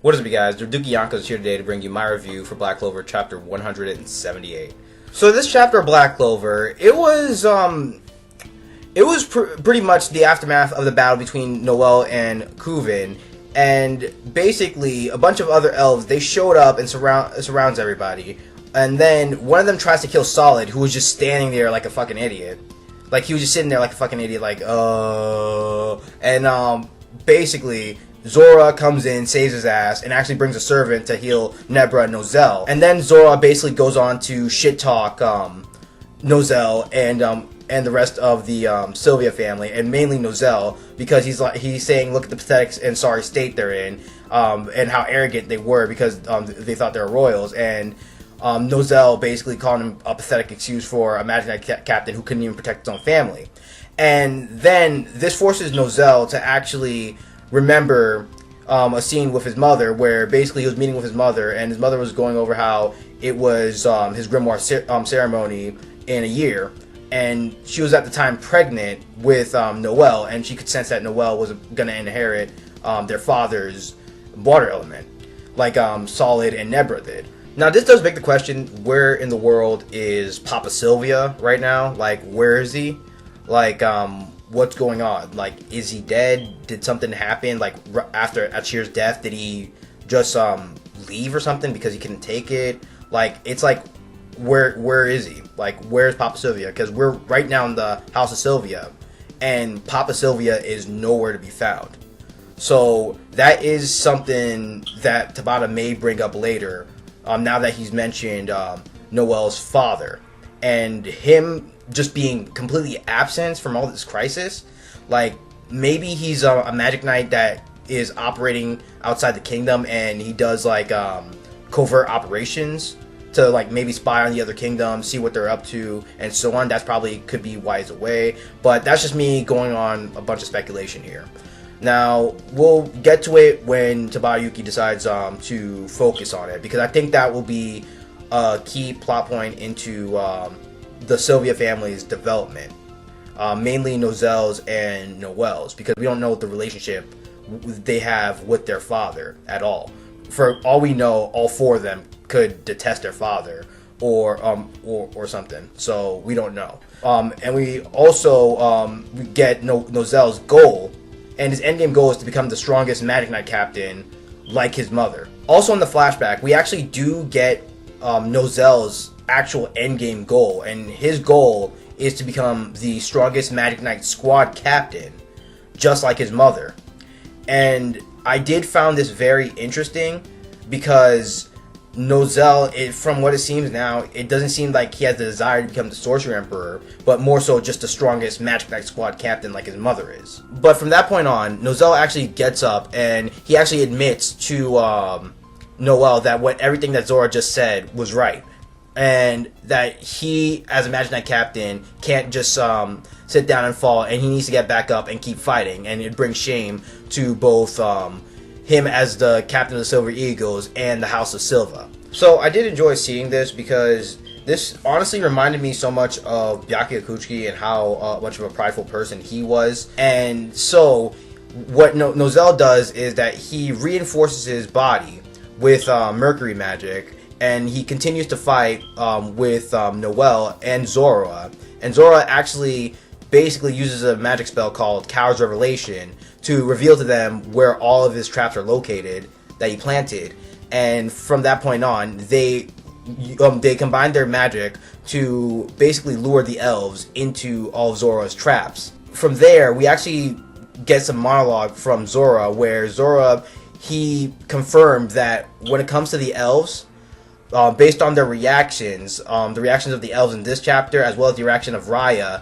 What is up, you guys? Duki Yanko is here today to bring you my review for Black Clover chapter 178. So this chapter of Black Clover, it was pretty much the aftermath of the battle between Noel and Kuvin, and basically a bunch of other elves, they showed up and surrounds everybody, and then one of them tries to kill Solid, who was just standing there like a fucking idiot. Like, he was just sitting there like a fucking idiot, like, and basically Zora comes in, saves his ass, and actually brings a servant to heal Nebra and Nozel. And then Zora basically goes on to shit talk Nozel and the rest of the Sylvia family, and mainly Nozel, because he's saying, look at the pathetic and sorry state they're in, and how arrogant they were because they thought they were royals. And Nozel basically called him a pathetic excuse for a Magic Knight captain who couldn't even protect his own family. And then this forces Nozel to actually remember a scene with his mother, where basically he was meeting with his mother, and his mother was going over how it was his grimoire ceremony in a year, and she was at the time pregnant with Noel, and she could sense that Noel was going to inherit their father's water element, like Solid and Nebra did. Now, this does beg the question, where in the world is Papa Sylvia right now? Like, where is he? Like, what's going on? Like, is he dead? Did something happen? Like, after Achir's death, did he just leave or something because he couldn't take it? Like, it's like, where is he? Like, where's Papa Sylvia? Because we're right now in the House of Sylvia, and Papa Sylvia is nowhere to be found. So that is something that Tabata may bring up later, now that he's mentioned Noel's father, and him just being completely absent from all this crisis. Like, maybe he's a Magic Knight that is operating outside the kingdom, and he does like covert operations to like maybe spy on the other kingdoms, see what they're up to, and so on. That's probably could be why he's away, but that's just me going on a bunch of speculation here. Now, we'll get to it when Tabayuki decides to focus on it, because I think that will be a key plot point into the Sylvia family's development, mainly Nozel's and Noel's, because we don't know the relationship they have with their father at all. For all we know, all four of them could detest their father or something, so we don't know. And we also we get Nozel's goal, and his endgame goal is to become the strongest Magic Knight captain like his mother. Also in the flashback, we actually do get Nozel's actual endgame goal, and his goal is to become the strongest Magic Knight squad captain, just like his mother. And I did found this very interesting, because Nozel, from what it seems now, it doesn't seem like he has the desire to become the Sorcerer Emperor, but more so just the strongest Magic Knight squad captain like his mother is. But from that point on, Nozel actually gets up, and he actually admits to Noel that everything that Zora just said was right, and that he, as a Magic Knight captain, can't just sit down and fall, and he needs to get back up and keep fighting, and it brings shame to both him as the captain of the Silver Eagles and the House of Silva. So I did enjoy seeing this, because this honestly reminded me so much of Byakuya Kuchiki and how much of a prideful person he was. And so what Nozel does is that he reinforces his body with Mercury magic, and he continues to fight with Noel and Zora. And Zora actually basically uses a magic spell called Coward's Revelation to reveal to them where all of his traps are located that he planted. And from that point on, they combine their magic to basically lure the elves into all of Zora's traps. From there, we actually get some monologue from Zora, where Zora, he confirmed that when it comes to the elves, based on their reactions, the reactions of the elves in this chapter, as well as the reaction of Raya,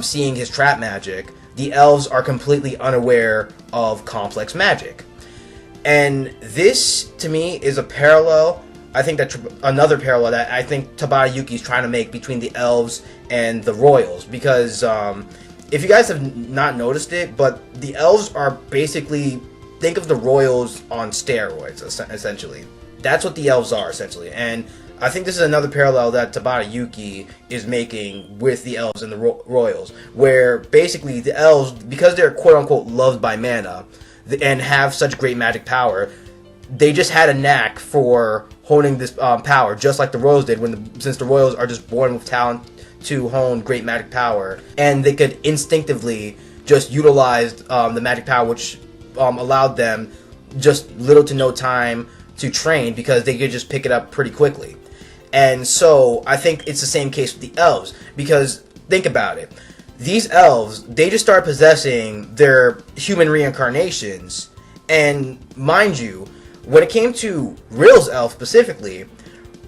seeing his trap magic, the elves are completely unaware of complex magic. And this, to me, is a parallel, I think that another parallel that I think Tabata is trying to make between the elves and the royals, because if you guys have not noticed it, but the elves are basically, think of the royals on steroids, essentially. That's what the elves are, essentially. And I think this is another parallel that Tabata Yuki is making with the elves and the royals, where basically the elves, because they're quote-unquote loved by mana and have such great magic power, they just had a knack for honing this power, just like the Royals did. Since the Royals are just born with talent to hone great magic power, and they could instinctively just utilize the magic power, which allowed them just little to no time to train because they could just pick it up pretty quickly. And so I think it's the same case with the elves, because think about it. These elves, they just start possessing their human reincarnations, and mind you, when it came to Rill's elf specifically,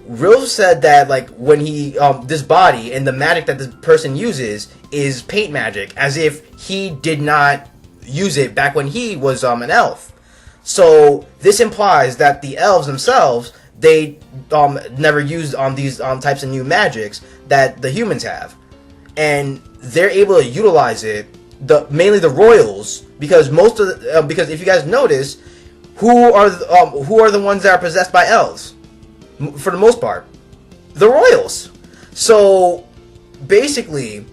Rill said that like when he this body and the magic that this person uses is paint magic, as if he did not use it back when he was an elf. So this implies that the elves themselves, they never used these types of new magics that the humans have, and they're able to utilize it. Mainly the royals, because most of the, because if you guys notice, who are the ones that are possessed by elves for the most part? The royals. So basically,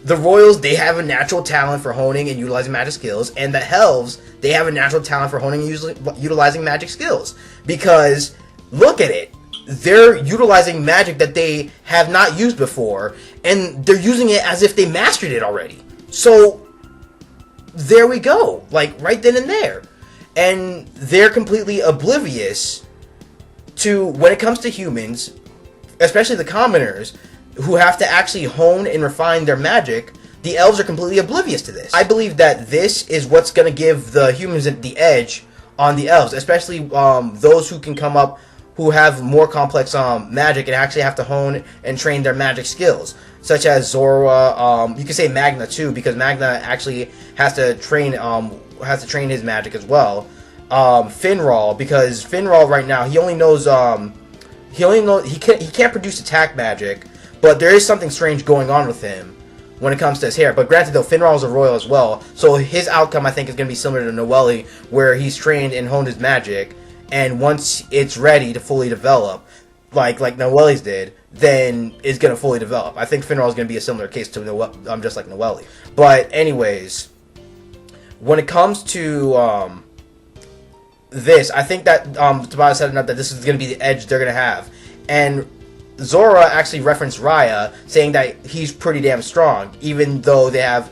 the royals, they have a natural talent for honing and utilizing magic skills, and the elves, they have a natural talent for honing and utilizing magic skills. Because look at it, they're utilizing magic that they have not used before, and they're using it as if they mastered it already. So there we go, like right then and there. And they're completely oblivious to, when it comes to humans, especially the commoners, who have to actually hone and refine their magic. The elves are completely oblivious to this. I believe that this is what's going to give the humans the edge on the elves, especially those who can come up, who have more complex magic and actually have to hone and train their magic skills, such as Zora. You could say Magna too, because Magna actually has to train his magic as well. Finral, because Finral right now he can't produce attack magic, but there is something strange going on with him when it comes to his hair. But granted though, Finral is a royal as well, so his outcome I think is going to be similar to Noelle, where he's trained and honed his magic, and once it's ready to fully develop, like Noelle's did, then it's going to fully develop. I think Finral is going to be a similar case to Noelle, just like Noelle. But anyways, when it comes to this, I think that Tobias said enough that this is going to be the edge they're going to have. And Zora actually referenced Raya, saying that he's pretty damn strong, even though they have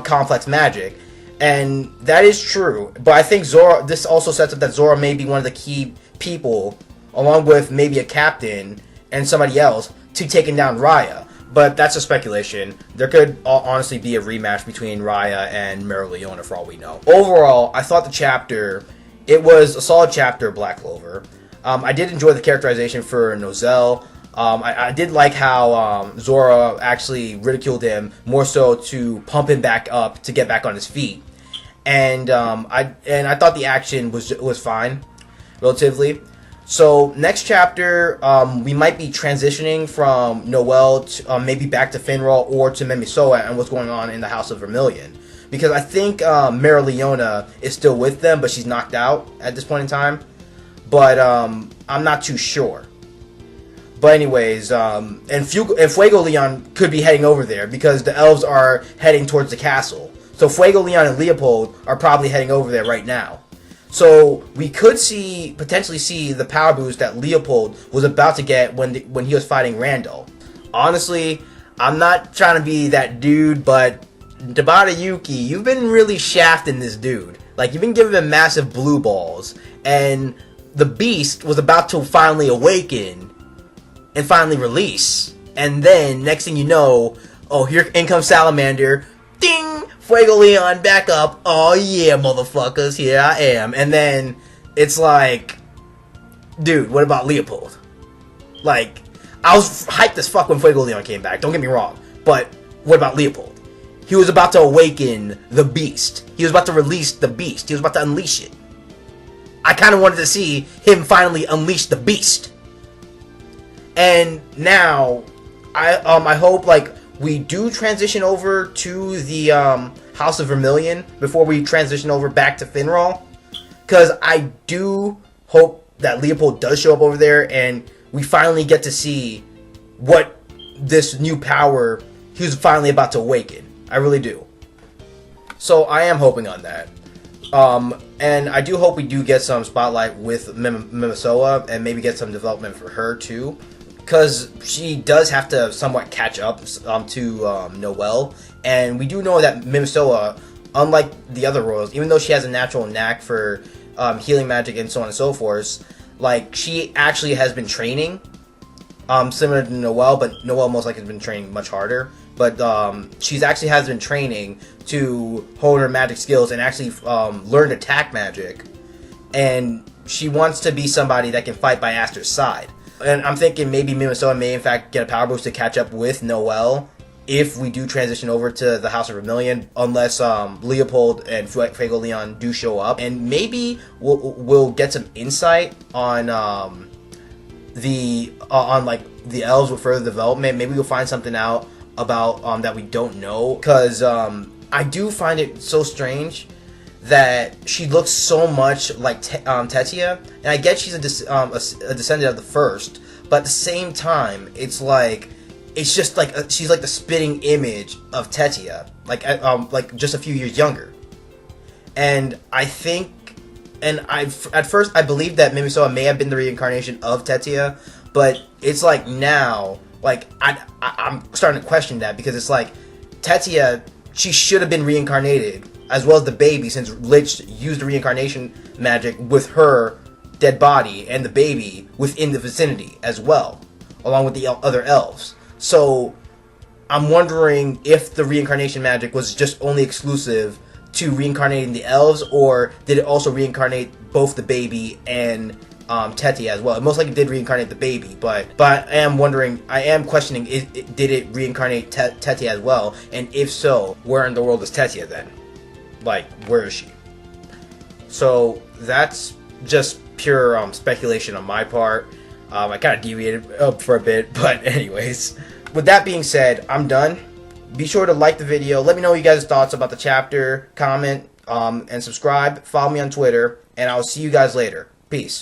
complex magic. And that is true. But I think Zora, this also sets up that Zora may be one of the key people, along with maybe a captain and somebody else, to taking down Raya. But that's a speculation. There could honestly be a rematch between Raya and Mereoleona for all we know. Overall, I thought the chapter, it was a solid chapter of Black Clover. I did enjoy the characterization for Nozel. I did like how Zora actually ridiculed him, more so to pump him back up to get back on his feet. And I thought the action was fine, relatively. So next chapter, we might be transitioning from Noelle to maybe back to Finral or to Memisoa and what's going on in the House of Vermilion. Because I think Mereoleona is still with them, but she's knocked out at this point in time. But I'm not too sure. But anyways, and Fuego Leon could be heading over there because the elves are heading towards the castle. So Fuego Leon and Leopold are probably heading over there right now. So we could potentially see the power boost that Leopold was about to get when he was fighting Randall. Honestly, I'm not trying to be that dude, but Tabata Yuki, you've been really shafting this dude. Like, you've been giving him massive blue balls, and the beast was about to finally awaken and finally release. And then, next thing you know, oh, in comes Salamander. Ding! Fuego Leon back up. Oh yeah, motherfuckers, here I am. And then, it's like, dude, what about Leopold? Like, I was hyped as fuck when Fuego Leon came back, don't get me wrong. But, what about Leopold? He was about to awaken the beast. He was about to release the beast. He was about to unleash it. I kind of wanted to see him finally unleash the beast. And now, I hope, like, we do transition over to the House of Vermilion before we transition over back to Finral. Because I do hope that Leopold does show up over there and we finally get to see what this new power he was finally about to awaken. I really do. So I am hoping on that. And I do hope we do get some spotlight with Mimisoa and maybe get some development for her too, because she does have to somewhat catch up to Noel. And we do know that Mimisoa, unlike the other royals, even though she has a natural knack for healing magic and so on and so forth, like she actually has been training, similar to Noel, but Noel most likely has been training much harder. But she's actually has been training to hone her magic skills and actually learn attack magic. And she wants to be somebody that can fight by Aster's side. And I'm thinking maybe Mimisoa may in fact get a power boost to catch up with Noel if we do transition over to the House of Vermilion, unless Leopold and Fuego Leon do show up. And maybe we'll get some insight on the elves with further development. Maybe we'll find something out about that we don't know, because I do find it so strange that she looks so much like Tetia, and I get she's a descendant of the first, but at the same time it's just like she's like the spitting image of Tetia, like just a few years younger. And I think, and at first I believed that Mimisoa may have been the reincarnation of Tetia, but it's like now, like I'm starting to question that, because it's like Tetia, she should have been reincarnated as well as the baby, since Lich used the reincarnation magic with her dead body and the baby within the vicinity as well, along with the other elves. So I'm wondering if the reincarnation magic was just only exclusive to reincarnating the elves, or did it also reincarnate both the baby and Tetia as well? It most likely did reincarnate the baby, but I am wondering, I am questioning, did it reincarnate Tetia as well? And if so, where in the world is Tetia then? Like, where is she? So that's just pure speculation on my part. I kind of deviated up for a bit, but anyways. With that being said, I'm done. Be sure to like the video. Let me know you guys' thoughts about the chapter. Comment, and subscribe. Follow me on Twitter. And I'll see you guys later. Peace.